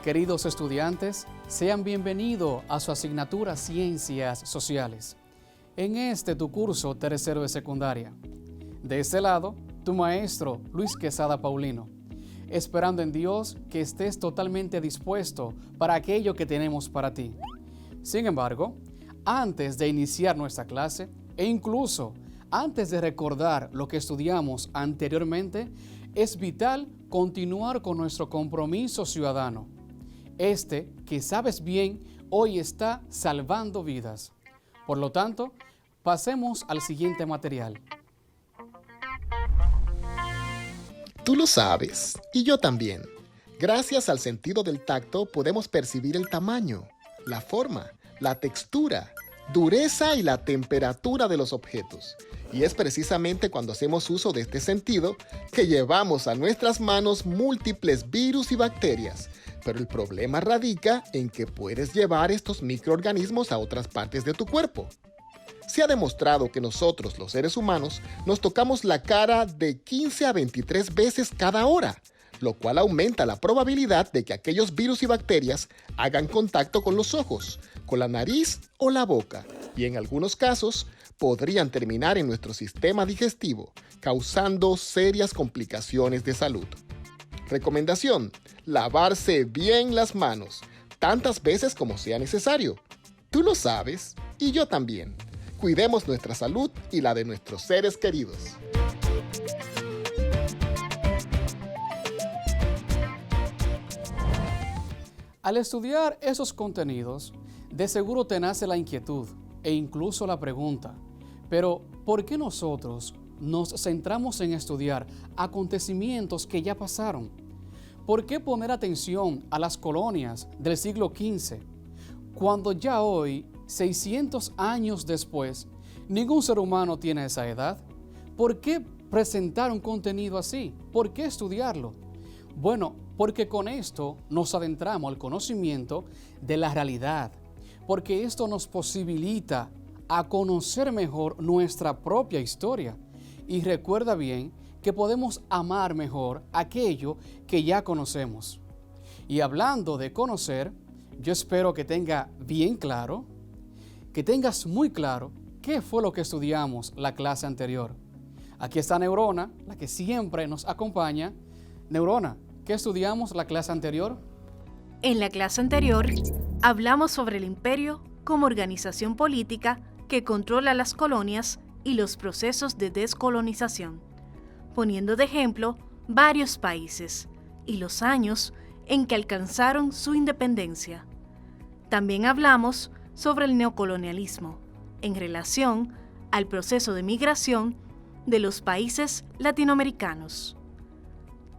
Queridos estudiantes, sean bienvenidos a su asignatura Ciencias Sociales. En tu curso tercero de secundaria. De este lado, tu maestro Luis Quesada Paulino. Esperando en Dios que estés totalmente dispuesto para aquello que tenemos para ti. Sin embargo, antes de iniciar nuestra clase, e incluso antes de recordar lo que estudiamos anteriormente, es vital continuar con nuestro compromiso ciudadano. Que sabes bien, hoy está salvando vidas. Por lo tanto, pasemos al siguiente material. Tú lo sabes, y yo también. Gracias al sentido del tacto podemos percibir el tamaño, la forma, la textura, dureza y la temperatura de los objetos. Y es precisamente cuando hacemos uso de este sentido que llevamos a nuestras manos múltiples virus y bacterias. Pero el problema radica en que puedes llevar estos microorganismos a otras partes de tu cuerpo. Se ha demostrado que nosotros, los seres humanos, nos tocamos la cara de 15 a 23 veces cada hora, lo cual aumenta la probabilidad de que aquellos virus y bacterias hagan contacto con los ojos, con la nariz o la boca, y en algunos casos podrían terminar en nuestro sistema digestivo, causando serias complicaciones de salud. Recomendación: lavarse bien las manos, tantas veces como sea necesario. Tú lo sabes, y yo también. Cuidemos nuestra salud y la de nuestros seres queridos. Al estudiar esos contenidos, de seguro te nace la inquietud e incluso la pregunta, pero ¿por qué nosotros nos centramos en estudiar acontecimientos que ya pasaron? ¿Por qué poner atención a las colonias del siglo XV, cuando ya hoy, 600 años después, ningún ser humano tiene esa edad? ¿Por qué presentar un contenido así? ¿Por qué estudiarlo? Bueno, porque con esto nos adentramos al conocimiento de la realidad, porque esto nos posibilita a conocer mejor nuestra propia historia. Y recuerda bien que podemos amar mejor aquello que ya conocemos. Y hablando de conocer, yo espero que tengas muy claro qué fue lo que estudiamos la clase anterior. Aquí está Neurona, la que siempre nos acompaña. Neurona, ¿qué estudiamos la clase anterior? En la clase anterior, hablamos sobre el imperio como organización política que controla las colonias y los procesos de descolonización, poniendo de ejemplo varios países y los años en que alcanzaron su independencia. También hablamos sobre el neocolonialismo en relación al proceso de migración de los países latinoamericanos.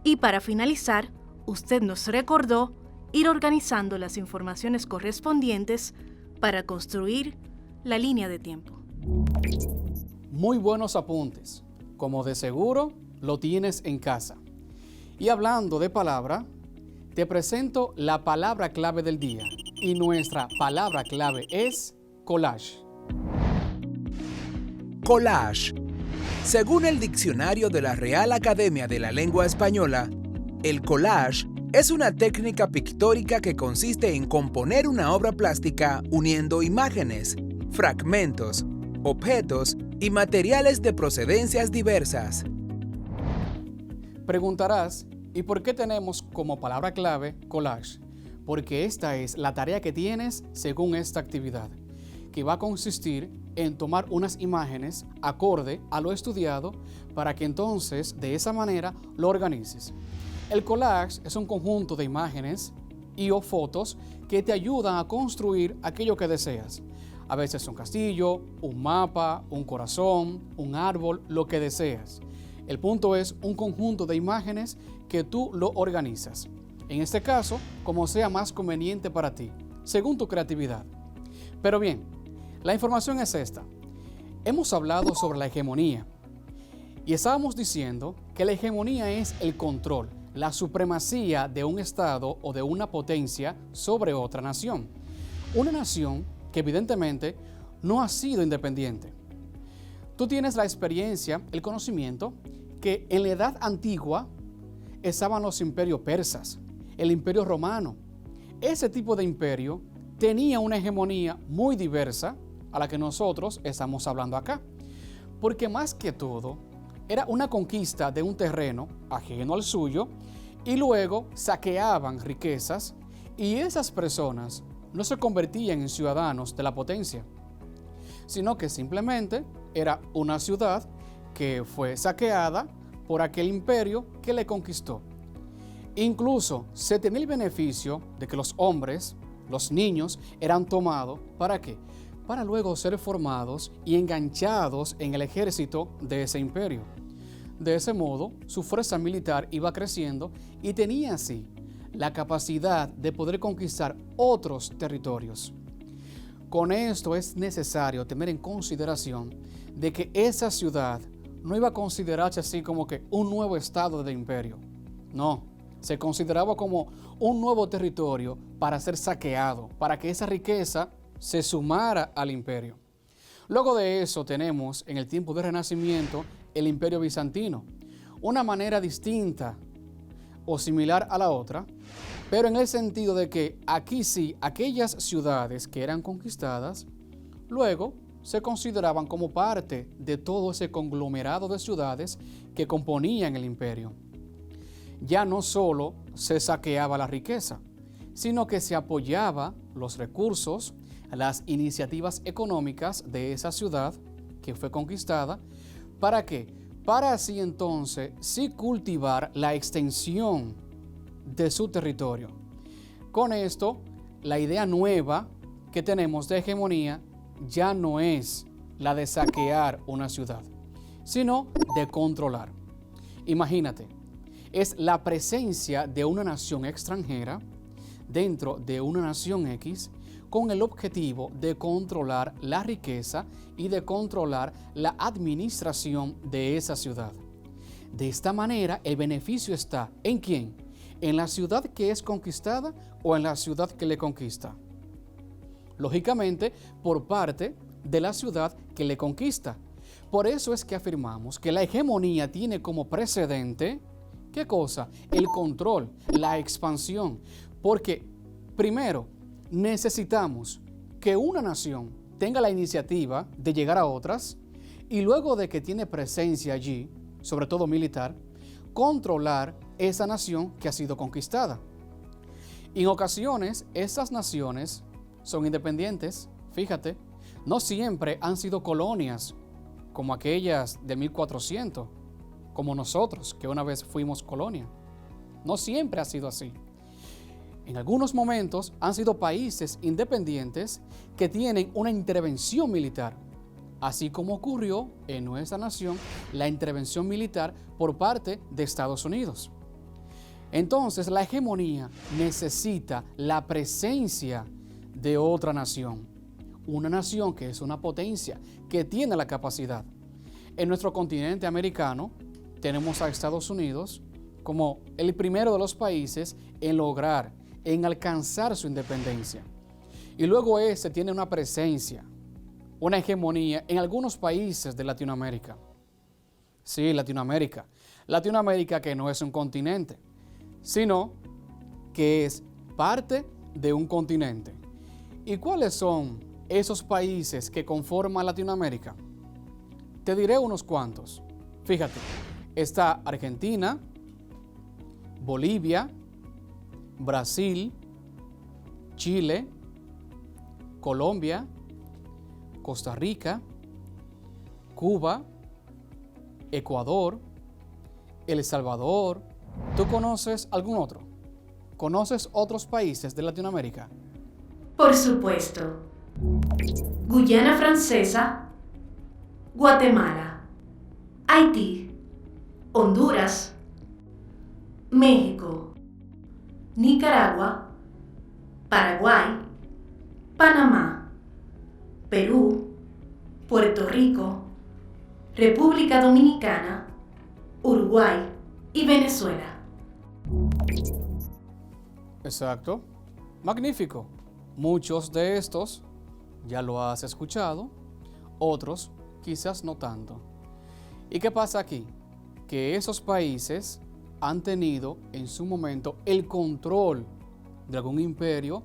Y para finalizar, usted nos recordó ir organizando las informaciones correspondientes para construir la línea de tiempo. Muy buenos apuntes, como de seguro lo tienes en casa. Y hablando de palabra, te presento la palabra clave del día. Y nuestra palabra clave es collage. Collage. Según el diccionario de la Real Academia de la Lengua Española, el collage es una técnica pictórica que consiste en componer una obra plástica uniendo imágenes, fragmentos, objetos y materiales de procedencias diversas. Preguntarás, ¿y por qué tenemos como palabra clave collage? Porque esta es la tarea que tienes según esta actividad, que va a consistir en tomar unas imágenes acorde a lo estudiado para que entonces de esa manera lo organices. El collage es un conjunto de imágenes y o fotos que te ayudan a construir aquello que deseas. A veces un castillo, un mapa, un corazón, un árbol, lo que deseas. El punto es un conjunto de imágenes que tú lo organizas. En este caso, como sea más conveniente para ti, según tu creatividad. Pero bien, la información es esta. Hemos hablado sobre la hegemonía Y estábamos diciendo que la hegemonía es el control, la supremacía de un Estado o de una potencia sobre otra nación. Una nación que evidentemente no ha sido independiente. Tú tienes la experiencia, el conocimiento, que en la edad antigua estaban los imperios persas, el imperio romano. Ese tipo de imperio tenía una hegemonía muy diversa a la que nosotros estamos hablando acá. Porque más que todo, era una conquista de un terreno ajeno al suyo y luego saqueaban riquezas y esas personas no se convertían en ciudadanos de la potencia, sino que simplemente era una ciudad que fue saqueada por aquel imperio que le conquistó. Incluso se tenía el beneficio de que los hombres, los niños, eran tomados, ¿para qué? Para luego ser formados y enganchados en el ejército de ese imperio. De ese modo, su fuerza militar iba creciendo y tenía así la capacidad de poder conquistar otros territorios. Con esto es necesario tener en consideración de que esa ciudad no iba a considerarse así como que un nuevo estado del imperio. No, se consideraba como un nuevo territorio para ser saqueado, para que esa riqueza se sumara al imperio. Luego de eso tenemos en el tiempo del Renacimiento el imperio bizantino, una manera distinta o similar a la otra, pero en el sentido de que aquí sí, aquellas ciudades que eran conquistadas, luego se consideraban como parte de todo ese conglomerado de ciudades que componían el imperio. Ya no solo se saqueaba la riqueza, sino que se apoyaba los recursos, las iniciativas económicas de esa ciudad que fue conquistada. ¿Para qué? Para así entonces sí cultivar la extensión de su territorio. Con esto, la idea nueva que tenemos de hegemonía ya no es la de saquear una ciudad, sino de controlar. Imagínate, es la presencia de una nación extranjera dentro de una nación X con el objetivo de controlar la riqueza y de controlar la administración de esa ciudad. De esta manera, el beneficio está ¿en quién? ¿En la ciudad que es conquistada o en la ciudad que le conquista? Lógicamente, por parte de la ciudad que le conquista. Por eso es que afirmamos que la hegemonía tiene como precedente, ¿qué cosa? El control, la expansión. Porque, primero, necesitamos que una nación tenga la iniciativa de llegar a otras y luego de que tiene presencia allí, sobre todo militar, controlar esa nación que ha sido conquistada. En ocasiones, esas naciones son independientes, fíjate, no siempre han sido colonias como aquellas de 1400, como nosotros, que una vez fuimos colonia. No siempre ha sido así. En algunos momentos han sido países independientes que tienen una intervención militar, así como ocurrió en nuestra nación la intervención militar por parte de Estados Unidos. Entonces, la hegemonía necesita la presencia de otra nación, una nación que es una potencia, que tiene la capacidad. En nuestro continente americano tenemos a Estados Unidos como el primero de los países en lograr, en alcanzar su independencia. Y luego ese tiene una presencia, una hegemonía en algunos países de Latinoamérica. Sí, Latinoamérica. Latinoamérica que no es un continente, sino que es parte de un continente. ¿Y cuáles son esos países que conforman Latinoamérica? Te diré unos cuantos. Fíjate, está Argentina, Bolivia, Brasil, Chile, Colombia, Costa Rica, Cuba, Ecuador, El Salvador. ¿Tú conoces algún otro? ¿Conoces otros países de Latinoamérica? Por supuesto. Guyana Francesa, Guatemala, Haití, Honduras, México, Nicaragua, Paraguay, Panamá, Perú, Puerto Rico, República Dominicana, Uruguay y Venezuela. Exacto. Magnífico. Muchos de estos ya lo has escuchado, otros quizás no tanto. ¿Y qué pasa aquí? Que esos países han tenido en su momento el control de algún imperio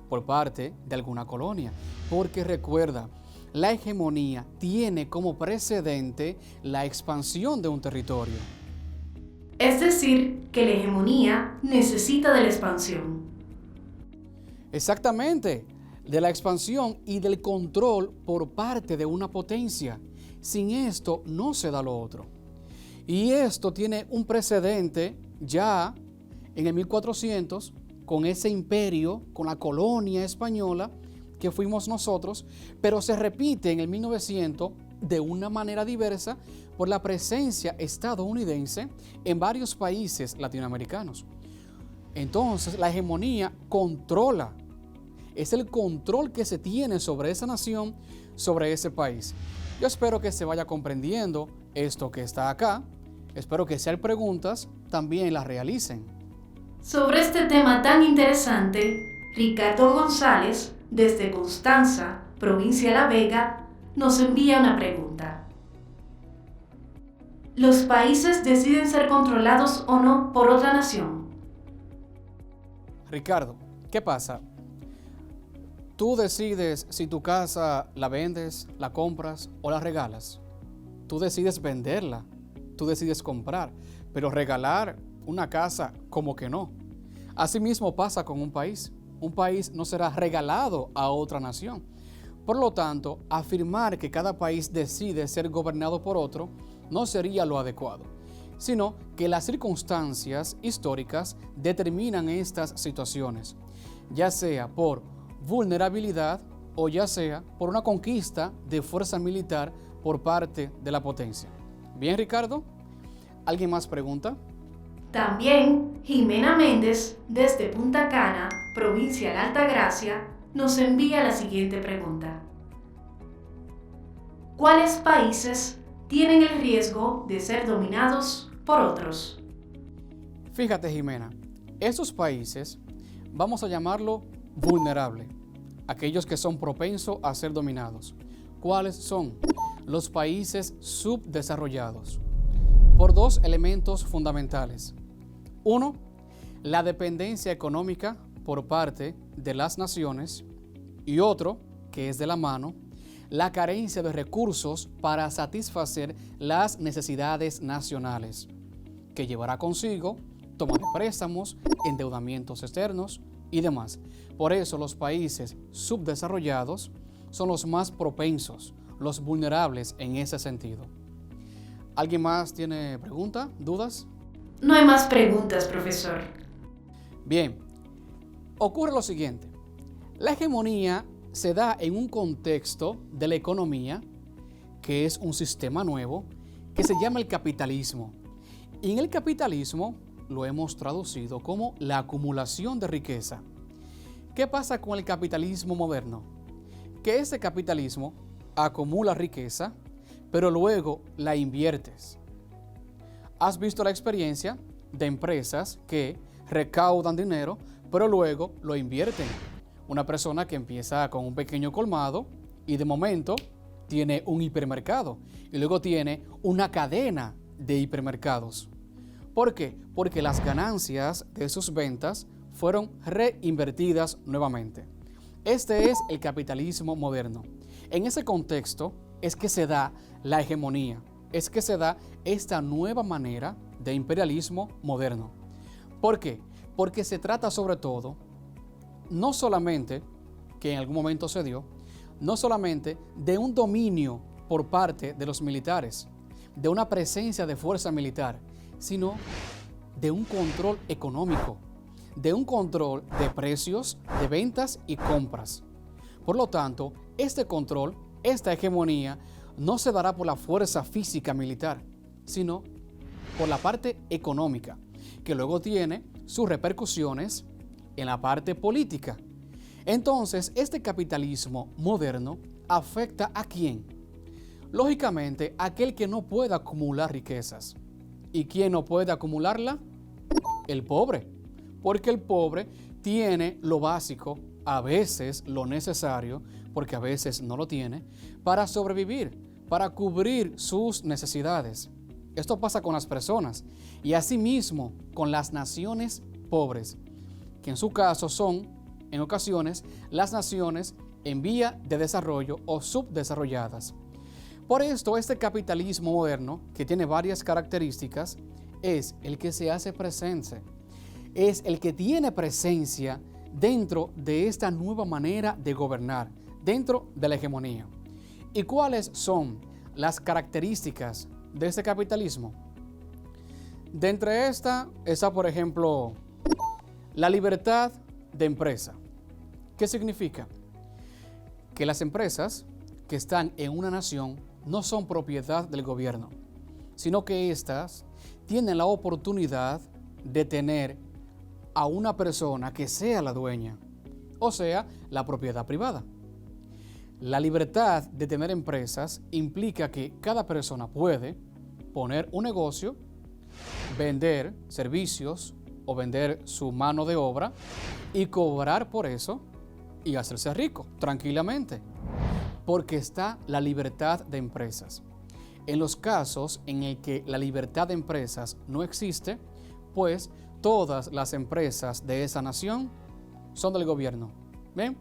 por parte de alguna colonia. Porque recuerda, la hegemonía tiene como precedente la expansión de un territorio. Es decir, que la hegemonía necesita de la expansión. Exactamente, de la expansión y del control por parte de una potencia. Sin esto no se da lo otro. Y esto tiene un precedente ya en el 1400 con ese imperio, con la colonia española que fuimos nosotros, pero se repite en el 1900 de una manera diversa por la presencia estadounidense en varios países latinoamericanos. Entonces, la hegemonía controla, es el control que se tiene sobre esa nación, sobre ese país. Yo espero que se vaya comprendiendo esto que está acá. Espero que si hay preguntas, también las realicen. Sobre este tema tan interesante, Ricardo González, desde Constanza, provincia de La Vega, nos envía una pregunta. ¿Los países deciden ser controlados o no por otra nación? Ricardo, ¿qué pasa? Tú decides si tu casa la vendes, la compras o la regalas. Tú decides venderla, tú decides comprar, pero regalar una casa como que no. Asimismo pasa con un país. Un país no será regalado a otra nación. Por lo tanto, afirmar que cada país decide ser gobernado por otro no sería lo adecuado, sino que las circunstancias históricas determinan estas situaciones, ya sea por vulnerabilidad o ya sea por una conquista de fuerza militar por parte de la potencia. Bien, Ricardo, ¿alguien más pregunta? También Jimena Méndez, desde Punta Cana, provincia de la Altagracia, nos envía la siguiente pregunta. ¿Cuáles países tienen el riesgo de ser dominados por otros? Fíjate, Jimena, esos países, vamos a llamarlo vulnerable, aquellos que son propensos a ser dominados. ¿Cuáles son? Los países subdesarrollados, por dos elementos fundamentales. Uno, la dependencia económica por parte de las naciones, y otro, que es de la mano, la carencia de recursos para satisfacer las necesidades nacionales, que llevará consigo toma de préstamos, endeudamientos externos y demás. Por eso los países subdesarrollados son los más propensos, los vulnerables en ese sentido. ¿Alguien más tiene pregunta, dudas? No hay más preguntas, profesor. Bien, ocurre lo siguiente. La hegemonía se da en un contexto de la economía, que es un sistema nuevo, que se llama el capitalismo. Y en el capitalismo lo hemos traducido como la acumulación de riqueza. ¿Qué pasa con el capitalismo moderno? Que ese capitalismo acumula riqueza, pero luego la inviertes. ¿Has visto la experiencia de empresas que recaudan dinero, pero luego lo invierten? Una persona que empieza con un pequeño colmado y de momento tiene un hipermercado y luego tiene una cadena de hipermercados. ¿Por qué? Porque las ganancias de sus ventas fueron reinvertidas nuevamente. Este es el capitalismo moderno. En ese contexto es que se da la hegemonía, es que se da esta nueva manera de imperialismo moderno. ¿Por qué? Porque se trata sobre todo, no solamente, que en algún momento se dio, no solamente de un dominio por parte de los militares, de una presencia de fuerza militar, sino de un control económico, de un control de precios, de ventas y compras. Por lo tanto, este control, esta hegemonía, no se dará por la fuerza física militar, sino por la parte económica, que luego tiene sus repercusiones en la parte política. Entonces, este capitalismo moderno afecta ¿a quién? Lógicamente, a aquel que no pueda acumular riquezas. ¿Y quién no puede acumularla? El pobre. Porque el pobre tiene lo básico, a veces lo necesario, porque a veces no lo tiene, para sobrevivir, para cubrir sus necesidades. Esto pasa con las personas y asimismo con las naciones pobres, que en su caso son, en ocasiones, las naciones en vía de desarrollo o subdesarrolladas. Por esto, este capitalismo moderno, que tiene varias características, es el que se hace presente, es el que tiene presencia dentro de esta nueva manera de gobernar, dentro de la hegemonía. ¿Y cuáles son las características de este capitalismo? De entre esta está, por ejemplo, la libertad de empresa. ¿Qué significa? Que las empresas que están en una nación no son propiedad del gobierno, sino que éstas tienen la oportunidad de tener a una persona que sea la dueña, o sea, la propiedad privada. La libertad de tener empresas implica que cada persona puede poner un negocio, vender servicios o vender su mano de obra y cobrar por eso y hacerse rico tranquilamente, porque está la libertad de empresas. En los casos en el que la libertad de empresas no existe, pues todas las empresas de esa nación son del gobierno. ¿Ven?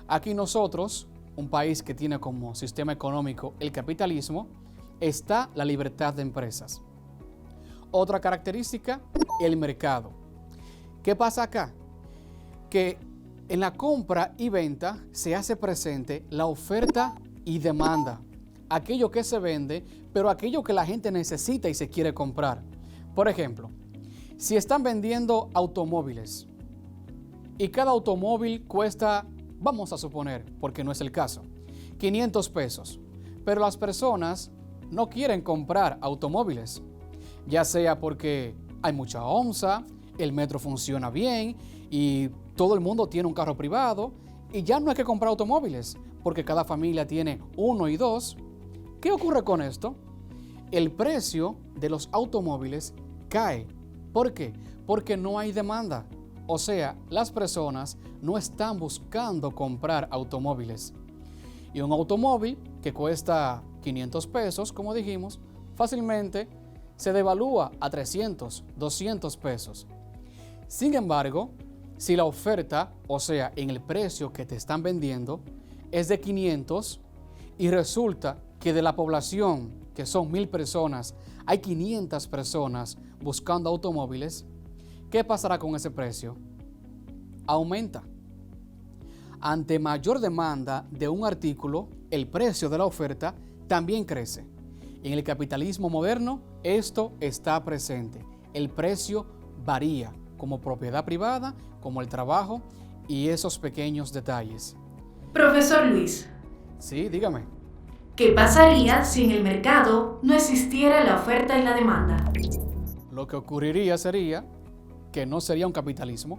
Aquí nosotros, un país que tiene como sistema económico el capitalismo, está la libertad de empresas. Otra característica, el mercado. ¿Qué pasa acá? Que en la compra y venta se hace presente la oferta y demanda. Aquello que se vende, pero aquello que la gente necesita y se quiere comprar. Por ejemplo, si están vendiendo automóviles y cada automóvil cuesta, vamos a suponer, porque no es el caso, 500 pesos, pero las personas no quieren comprar automóviles, ya sea porque hay mucha onza, el metro funciona bien y todo el mundo tiene un carro privado y ya no hay que comprar automóviles porque cada familia tiene uno y dos. ¿Qué ocurre con esto? El precio de los automóviles cae. ¿Por qué? Porque no hay demanda. O sea, las personas no están buscando comprar automóviles. Y un automóvil que cuesta 500 pesos, como dijimos, fácilmente se devalúa a 300, 200 pesos. Sin embargo, si la oferta, o sea, en el precio que te están vendiendo, es de 500 y resulta que de la población, que son 1000 personas, hay 500 personas buscando automóviles, ¿qué pasará con ese precio? Aumenta. Ante mayor demanda de un artículo, el precio de la oferta también crece. En el capitalismo moderno, esto está presente. El precio varía, como propiedad privada, como el trabajo y esos pequeños detalles. Profesor Luis. Sí, dígame. ¿Qué pasaría si en el mercado no existiera la oferta y la demanda? Lo que ocurriría sería que no sería un capitalismo,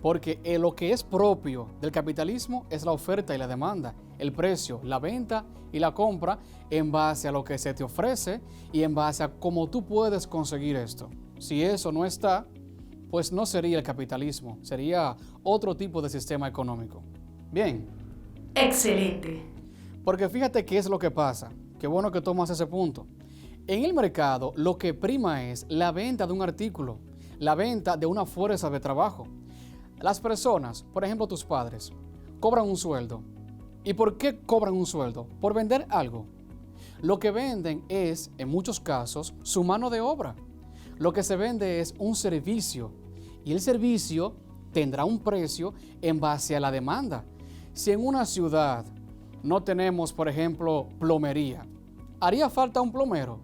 porque lo que es propio del capitalismo es la oferta y la demanda, el precio, la venta y la compra en base a lo que se te ofrece y en base a cómo tú puedes conseguir esto. Si eso no está, pues no sería el capitalismo, sería otro tipo de sistema económico. Bien. Excelente. Porque fíjate qué es lo que pasa. Qué bueno que tomas ese punto. En el mercado lo que prima es la venta de un artículo, la venta de una fuerza de trabajo. Las personas, por ejemplo tus padres, cobran un sueldo. ¿Y por qué cobran un sueldo? Por vender algo. Lo que venden es, en muchos casos, su mano de obra. Lo que se vende es un servicio y el servicio tendrá un precio en base a la demanda. Si en una ciudad no tenemos, por ejemplo, plomería, ¿haría falta un plomero?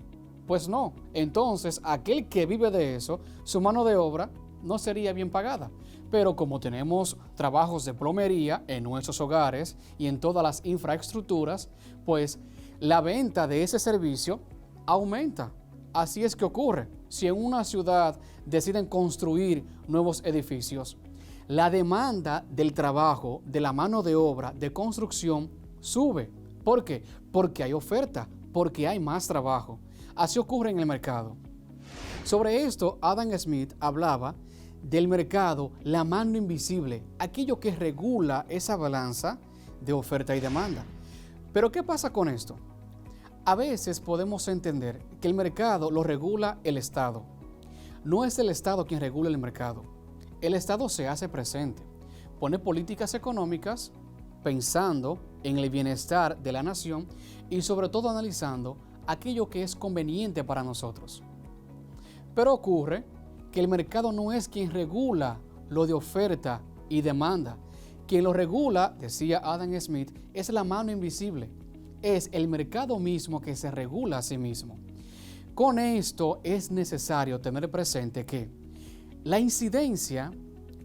Pues no. Entonces, aquel que vive de eso, su mano de obra no sería bien pagada. Pero como tenemos trabajos de plomería en nuestros hogares y en todas las infraestructuras, pues la venta de ese servicio aumenta. Así es que ocurre. Si en una ciudad deciden construir nuevos edificios, la demanda del trabajo, de la mano de obra, de construcción, sube. ¿Por qué? Porque hay oferta, porque hay más trabajo. Así ocurre en el mercado. Sobre esto, Adam Smith hablaba del mercado, la mano invisible, aquello que regula esa balanza de oferta y demanda. Pero ¿qué pasa con esto? A veces podemos entender que el mercado lo regula el Estado. No es el Estado quien regula el mercado. El Estado se hace presente, pone políticas económicas pensando en el bienestar de la nación y sobre todo analizando aquello que es conveniente para nosotros. Pero ocurre que el mercado no es quien regula lo de oferta y demanda. Quien lo regula, decía Adam Smith, es la mano invisible. Es el mercado mismo que se regula a sí mismo. Con esto es necesario tener presente que la incidencia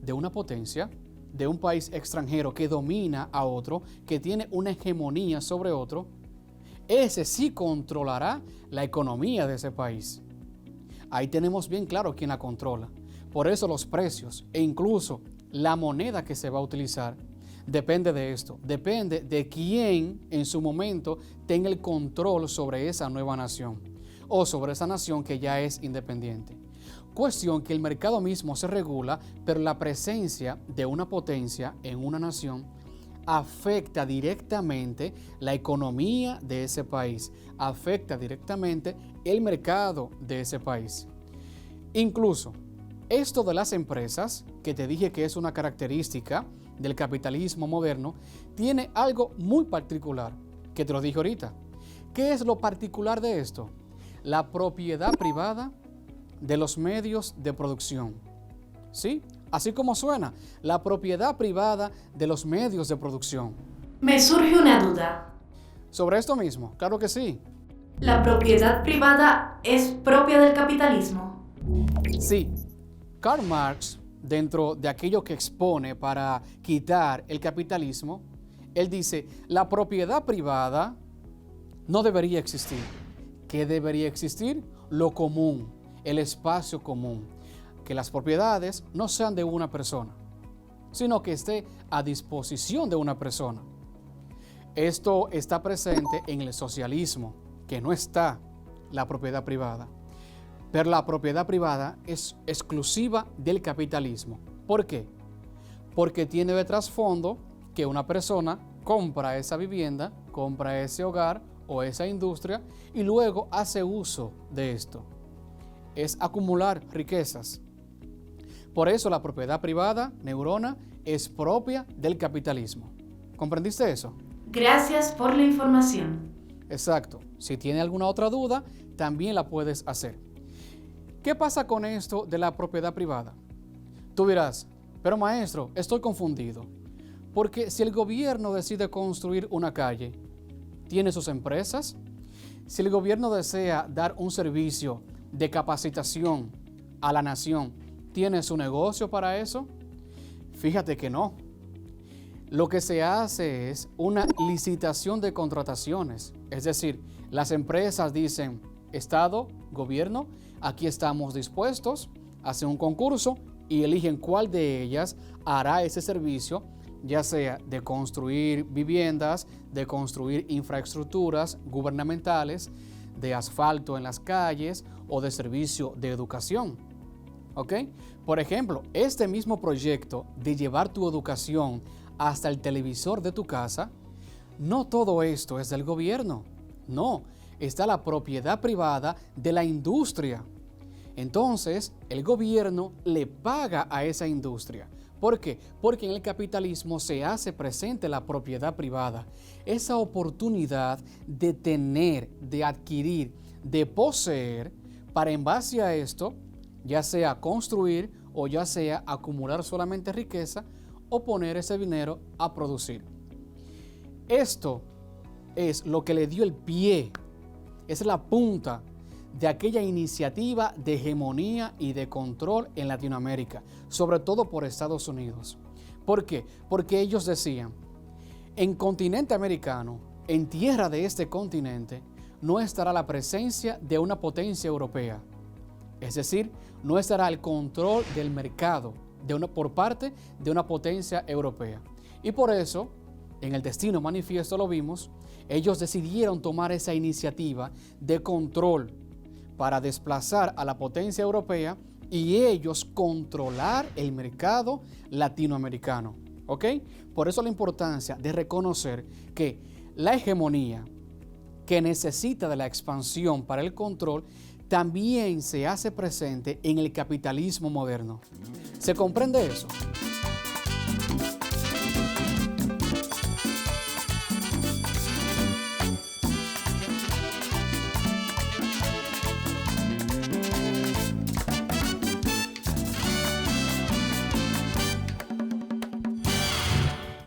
de una potencia, de un país extranjero que domina a otro, que tiene una hegemonía sobre otro, ese sí controlará la economía de ese país. Ahí tenemos bien claro quién la controla. Por eso los precios e incluso la moneda que se va a utilizar depende de esto. Depende de quién en su momento tenga el control sobre esa nueva nación o sobre esa nación que ya es independiente. Cuestión que el mercado mismo se regula, pero la presencia de una potencia en una nación afecta directamente la economía de ese país, afecta directamente el mercado de ese país. Incluso esto de las empresas, que te dije que es una característica del capitalismo moderno, tiene algo muy particular, que te lo dije ahorita. ¿Qué es lo particular de esto? La propiedad privada de los medios de producción. ¿Sí? Así como suena, la propiedad privada de los medios de producción. Me surge una duda. Sobre esto mismo, claro que sí. ¿La propiedad privada es propia del capitalismo? Sí. Karl Marx, dentro de aquello que expone para quitar el capitalismo, él dice, la propiedad privada no debería existir. ¿Qué debería existir? Lo común, el espacio común. Que las propiedades no sean de una persona, sino que esté a disposición de una persona. Esto está presente en el socialismo, que no está la propiedad privada. Pero la propiedad privada es exclusiva del capitalismo. ¿Por qué? Porque tiene de trasfondo que una persona compra esa vivienda, compra ese hogar o esa industria y luego hace uso de esto. Es acumular riquezas. Por eso la propiedad privada, neurona, es propia del capitalismo. ¿Comprendiste eso? Gracias por la información. Exacto. Si tiene alguna otra duda, también la puedes hacer. ¿Qué pasa con esto de la propiedad privada? Tú dirás, pero maestro, estoy confundido. Porque si el gobierno decide construir una calle, ¿tiene sus empresas? Si el gobierno desea dar un servicio de capacitación a la nación, ¿tiene su negocio para eso? Fíjate que no. Lo que se hace es una licitación de contrataciones. Es decir, las empresas dicen, Estado, gobierno, aquí estamos dispuestos, hacen un concurso y eligen cuál de ellas hará ese servicio, ya sea de construir viviendas, de construir infraestructuras gubernamentales, de asfalto en las calles o de servicio de educación. ¿Ok? Por ejemplo, este mismo proyecto de llevar tu educación hasta el televisor de tu casa, no todo esto es del gobierno. No, está la propiedad privada de la industria. Entonces, el gobierno le paga a esa industria. ¿Por qué? Porque en el capitalismo se hace presente la propiedad privada. Esa oportunidad de tener, de adquirir, de poseer, para en base a esto, ya sea construir o ya sea acumular solamente riqueza o poner ese dinero a producir. Esto es lo que le dio el pie, es la punta de aquella iniciativa de hegemonía y de control en Latinoamérica, sobre todo por Estados Unidos. ¿Por qué? Porque ellos decían, en continente americano, en tierra de este continente, no estará la presencia de una potencia europea. Es decir, no estará el control del mercado por parte de una potencia europea. Y por eso, en el Destino Manifiesto lo vimos, ellos decidieron tomar esa iniciativa de control para desplazar a la potencia europea y ellos controlar el mercado latinoamericano. ¿Ok? Por eso la importancia de reconocer que la hegemonía que necesita de la expansión para el control también se hace presente en el capitalismo moderno. ¿Se comprende eso?